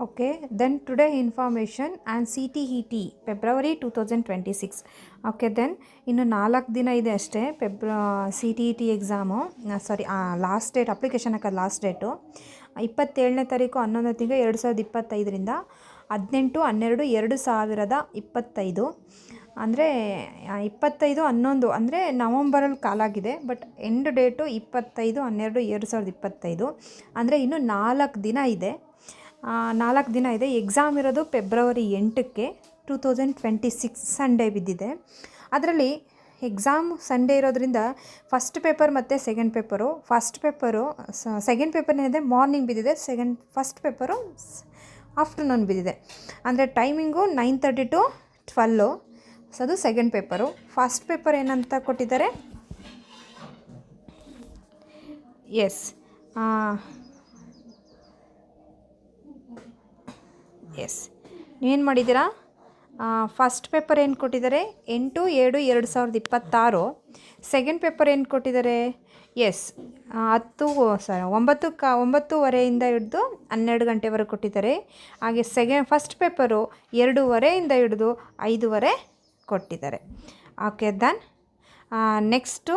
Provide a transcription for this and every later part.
Okay, then today information and CTET February 2026. Okay then ಇನ್ನು 4 ದಿನ ಇದೆ ಅಷ್ಟೇ CTET exam. Last date application ಹಾಕೋದು ಲಾಸ್ಟ್ ಡೇಟು 27ನೇ ತಾರೀಕು 11ನೇ ತಿಂಗಳು 2025ರಿಂದ 18/12/2025 ಅಂದರೆ 25/11 ಅಂದರೆ ನವಂಬರಲ್ಲಿ ಕಾಲಾಗಿದೆ. ಬಟ್ ಎಂಡ್ ಡೇಟು 25/12/2025 ಅಂದರೆ ಇನ್ನೂ 4 ದಿನ ಇದೆ. 4 ದಿನ ಇದೆ. ಎಕ್ಸಾಮ್ ಇರೋದು ಫೆಬ್ರವರಿ 8ಕ್ಕೆ 2026 ಸಂಡೇ ಬಿದ್ದಿದೆ. ಅದರಲ್ಲಿ ಎಕ್ಸಾಮ್ ಸಂಡೇ ಇರೋದ್ರಿಂದ ಫಸ್ಟ್ ಪೇಪರ್ ಮತ್ತು ಸೆಕೆಂಡ್ ಪೇಪರು ಸೆಕೆಂಡ್ ಪೇಪರ್ನೇನಿದೆ ಮಾರ್ನಿಂಗ್ ಬಿದ್ದಿದೆ. ಫಸ್ಟ್ ಪೇಪರು ಆಫ್ಟರ್ನೂನ್ ಬಿದ್ದಿದೆ. ಅಂದರೆ ಟೈಮಿಂಗು 9:30 to 12. ಅದು ಸೆಕೆಂಡ್ ಪೇಪರು. ಫಸ್ಟ್ ಪೇಪರ್ ಏನಂತ ಕೊಟ್ಟಿದ್ದಾರೆ, ನೀವೇನು ಮಾಡಿದ್ದೀರಾ, ಫಸ್ಟ್ ಪೇಪರ್ ಏನು ಕೊಟ್ಟಿದ್ದಾರೆ 8/7/2026. ಸೆಕೆಂಡ್ ಪೇಪರ್ ಏನು ಕೊಟ್ಟಿದ್ದಾರೆ 9:30 ಹಿಡಿದು 12 ಗಂಟೆವರೆಗೆ ಕೊಟ್ಟಿದ್ದಾರೆ. ಹಾಗೆ ಫಸ್ಟ್ ಪೇಪರು 2:30 ಹಿಡಿದು 5:30 ಕೊಟ್ಟಿದ್ದಾರೆ. ಓಕೆ ದನ್ ನೆಕ್ಸ್ಟು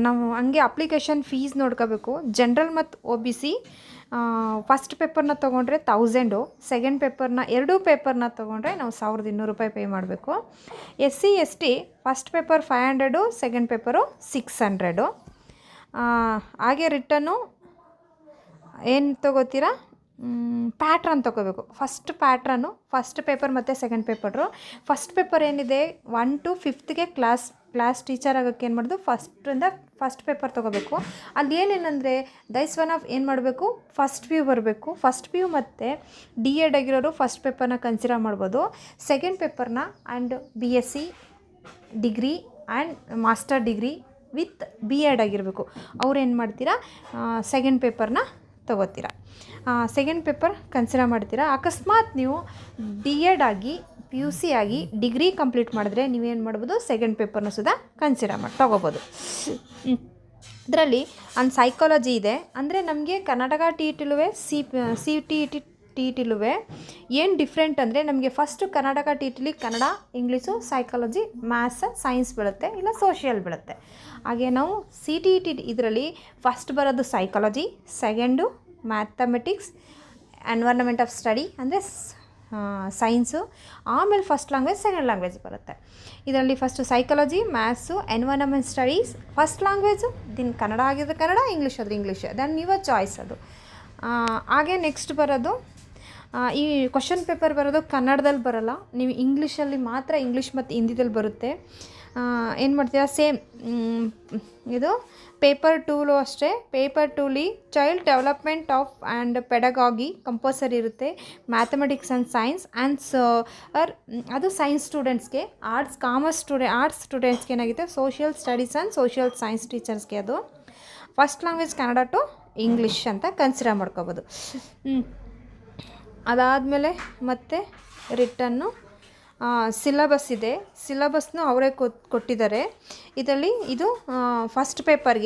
ನಾವು ಹಂಗೆ ಅಪ್ಲಿಕೇಶನ್ ಫೀಸ್ ನೋಡ್ಕೋಬೇಕು. ಜನರಲ್ ಮತ್ತು OBC ಫಸ್ಟ್ ಪೇಪರ್ನ ತೊಗೊಂಡ್ರೆ 1000, ಸೆಕೆಂಡ್ ಪೇಪರ್ನ ಎರಡೂ ಪೇಪರ್ನ ತೊಗೊಂಡ್ರೆ ನಾವು 1200 ರೂಪಾಯಿ ಪೇ ಮಾಡಬೇಕು. SC ST first paper 500, second paper 600. ಹಾಗೆ ರಿಟನ್ನು ಏನು ತೊಗೋತೀರಾ, ಪ್ಯಾಟ್ರನ್ ತೊಗೋಬೇಕು. ಫಸ್ಟ್ ಪೇಪರ್ ಮತ್ತು ಸೆಕೆಂಡ್ ಪೇಪರು. ಫಸ್ಟ್ ಪೇಪರ್ ಏನಿದೆ 1 to 5th ಕ್ಲಾಸ್ ಟೀಚರ್ ಆಗೋಕ್ಕೆ ಏನು ಮಾಡೋದು, ಫಸ್ಟ್ ಪೇಪರ್ ತೊಗೋಬೇಕು. ಅಲ್ಲಿ ಏನೇನಂದರೆ ಏನು ಮಾಡಬೇಕು, ಫಸ್ಟ್ PU ಬರಬೇಕು. ಫಸ್ಟ್ PU ಮತ್ತು DED ಆಗಿರೋರು ಫಸ್ಟ್ ಪೇಪರ್ನ ಕನ್ಸಿಡರ್ ಮಾಡ್ಬೋದು. ಸೆಕೆಂಡ್ ಪೇಪರ್ನ and BSc degree and master degree with BEd ಆಗಿರಬೇಕು. ಅವ್ರು ಏನು ಮಾಡ್ತೀರಾ, ಸೆಕೆಂಡ್ ಪೇಪರ್ನ ತೊಗೋತೀರಾ. ಸೆಕೆಂಡ್ ಪೇಪರ್ ಕನ್ಸಿಡರ್ ಮಾಡ್ತೀರಾ. ಅಕಸ್ಮಾತ್ ನೀವು DEd ಆಗಿ PUC ಆಗಿ ಡಿಗ್ರಿ ಕಂಪ್ಲೀಟ್ ಮಾಡಿದ್ರೆ ನೀವೇನು ಮಾಡ್ಬೋದು, ಸೆಕೆಂಡ್ ಪೇಪರ್ನ ಸುದಾ ಕನ್ಸಿಡರ್ ತೊಗೋಬೋದು. ಇದರಲ್ಲಿ ಒಂದು ಸೈಕಾಲಜಿ ಇದೆ. ಅಂದರೆ ನಮಗೆ ಕರ್ನಾಟಕ TETಲೂ CTET TETಲೂ ಏನು ಡಿಫ್ರೆಂಟ್ ಅಂದರೆ, ನಮಗೆ ಫಸ್ಟು ಕರ್ನಾಟಕ TETಲಿ Kannada, English, psychology, maths, science ಬೀಳುತ್ತೆ, ಇಲ್ಲ ಸೋಷಿಯಲ್ ಬೀಳುತ್ತೆ. ಹಾಗೆ ನಾವು CTET ಇದರಲ್ಲಿ ಫಸ್ಟ್ ಬರೋದು psychology, second mathematics, environment of study ಅಂದರೆ ಸೈನ್ಸು, ಆಮೇಲೆ ಫಸ್ಟ್ ಲ್ಯಾಂಗ್ವೇಜ್, ಸೆಕೆಂಡ್ ಲ್ಯಾಂಗ್ವೇಜ್ ಬರುತ್ತೆ. ಇದರಲ್ಲಿ first psychology, maths, environment studies first language, Kannada ಆಗಿದ್ರೆ ಕನ್ನಡ, ಇಂಗ್ಲೀಷ್ ಆದರೆ ಇಂಗ್ಲೀಷ್, ದೆನ್ ಯುವರ್ ಚಾಯ್ಸ್ ಅದು. ಹಾಗೆ ನೆಕ್ಸ್ಟ್ ಬರೋದು ಈ ಕ್ವಶನ್ ಪೇಪರ್ ಬರೋದು ಕನ್ನಡದಲ್ಲಿ ಬರೋಲ್ಲ, ನೀವು ಇಂಗ್ಲೀಷಲ್ಲಿ ಮಾತ್ರ, ಇಂಗ್ಲೀಷ್ ಮತ್ತು ಹಿಂದಿದಲ್ಲಿ ಬರುತ್ತೆ. ಏನು ಮಾಡ್ತೀರಾ, ಸೇಮ್ ಇದು ಪೇಪರ್ 2ಲೂ ಅಷ್ಟೇ. ಪೇಪರ್ 2ಲಿ child development of and pedagogy compulsory ಇರುತ್ತೆ. ಮ್ಯಾಥಮೆಟಿಕ್ಸ್ ಆ್ಯಂಡ್ ಸೈನ್ಸ್ ಅದು ಸೈನ್ಸ್ ಸ್ಟೂಡೆಂಟ್ಸ್ಗೆ. ಆರ್ಟ್ಸ್ ಸ್ಟೂಡೆಂಟ್ಸ್ಗೆ ಏನಾಗುತ್ತೆ, social studies and social science ಟೀಚರ್ಸ್ಗೆ ಅದು. First language Kannada to English ಅಂತ ಕನ್ಸಿಡರ್ ಮಾಡ್ಕೋಬೋದು. ಅದಾದಮೇಲೆ ಮತ್ತೆ ರಿಟನ್ನು ಸಿಲಬಸ್ ಇದೆ. ಸಿಲಬಸ್ನು ಅವರೇ ಕೊಟ್ಟಿದ್ದಾರೆ. ಇದರಲ್ಲಿ ಇದು ಫಸ್ಟ್ ಪೇಪರ್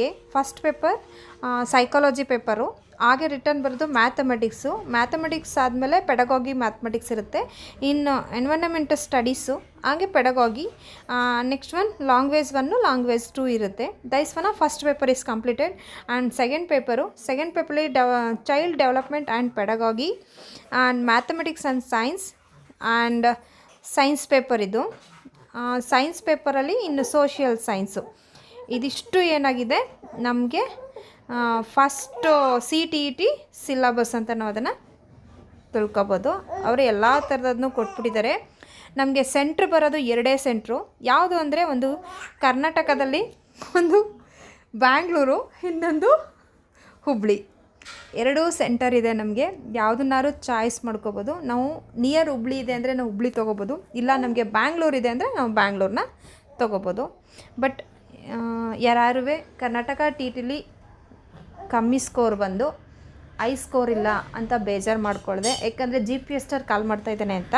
ಸೈಕಾಲಜಿ ಪೇಪರು. ಹಾಗೆ ರಿಟರ್ನ್ ಬರೋದು ಮ್ಯಾಥಮೆಟಿಕ್ಸ್ ಆದಮೇಲೆ ಪೆಡಗಾಗಿ ಮ್ಯಾಥಮೆಟಿಕ್ಸ್ ಇರುತ್ತೆ. ಇನ್ನು ಎನ್ವೈರ್ನಮೆಂಟ್ ಸ್ಟಡೀಸು, ಹಾಗೆ pedagogy. Next one language 1, language 2 ಇರುತ್ತೆ. This one first paper is completed. And second ಪೇಪರಲ್ಲಿ child development and pedagogy and mathematics and science and science paper ಇದು. Science ಪೇಪರಲ್ಲಿ ಇನ್ನು ಸೋಷಿಯಲ್ ಸೈನ್ಸು. ಇದಿಷ್ಟು ಏನಾಗಿದೆ ನಮಗೆ ಫಸ್ಟು CTET ಸಿಲಬಸ್ ಅಂತ ನಾವು ಅದನ್ನು ತಿಳ್ಕೊಬೋದು. ಅವರು ಎಲ್ಲ ಥರದನ್ನು ಕೊಟ್ಬಿಟ್ಟಿದ್ದಾರೆ. ನಮಗೆ ಸೆಂಟ್ರ್ ಬರೋದು 2 ಸೆಂಟ್ರು. ಯಾವುದು ಅಂದರೆ ಒಂದು ಕರ್ನಾಟಕದಲ್ಲಿ ಒಂದು ಬ್ಯಾಂಗ್ಳೂರು, ಇನ್ನೊಂದು ಹುಬ್ಳಿ. 2 ಸೆಂಟರ್ ಇದೆ ನಮಗೆ. ಯಾವುದನ್ನಾರು ಚಾಯ್ಸ್ ಮಾಡ್ಕೋಬೋದು. ನಾವು ನಿಯರ್ ಹುಬ್ಳಿ ಇದೆ ಅಂದರೆ ನಾವು ಹುಬ್ಳಿ ತೊಗೋಬೋದು, ಇಲ್ಲ ನಮಗೆ ಬ್ಯಾಂಗ್ಳೂರು ಇದೆ ಅಂದರೆ ನಾವು ಬ್ಯಾಂಗ್ಳೂರನ್ನ ತೊಗೋಬೋದು. ಬಟ್ ಯಾರು ಕರ್ನಾಟಕ TETಲಿ ಕಮ್ಮಿ ಸ್ಕೋರ್ ಬಂದು ಐ ಸ್ಕೋರ್ ಇಲ್ಲ ಅಂತ ಬೇಜಾರು ಮಾಡ್ಕೊಳ್ದೆ, ಯಾಕಂದರೆ GPS ಕಾಲ್ ಮಾಡ್ತಾಯಿದ್ದಾನೆ ಅಂತ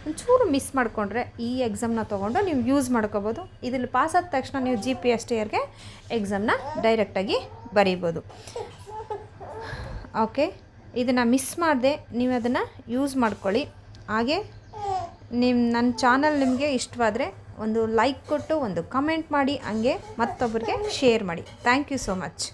ಒಂಚೂರು ಮಿಸ್ ಮಾಡಿಕೊಂಡ್ರೆ ಈ ಎಕ್ಸಾಮ್ನ ತೊಗೊಂಡು ನೀವು ಯೂಸ್ ಮಾಡ್ಕೋಬೋದು. ಇದರಲ್ಲಿ ಪಾಸ್ ಆದ ತಕ್ಷಣ ನೀವು GPSTಗೆ ಎಕ್ಸಾಮ್ನ ಡೈರೆಕ್ಟಾಗಿ ಬರೀಬೋದು. ಓಕೆ, ಇದನ್ನು ಮಿಸ್ ಮಾಡದೆ ನೀವು ಅದನ್ನು ಯೂಸ್ ಮಾಡ್ಕೊಳ್ಳಿ. ಹಾಗೆ ನನ್ನ ಚಾನಲ್ ನಿಮಗೆ ಇಷ್ಟವಾದರೆ ಒಂದು ಲೈಕ್ ಕೊಟ್ಟು ಒಂದು ಕಮೆಂಟ್ ಮಾಡಿ, ಹಂಗೆ ಮತ್ತೊಬ್ಬರಿಗೆ ಶೇರ್ ಮಾಡಿ. Thank you so much.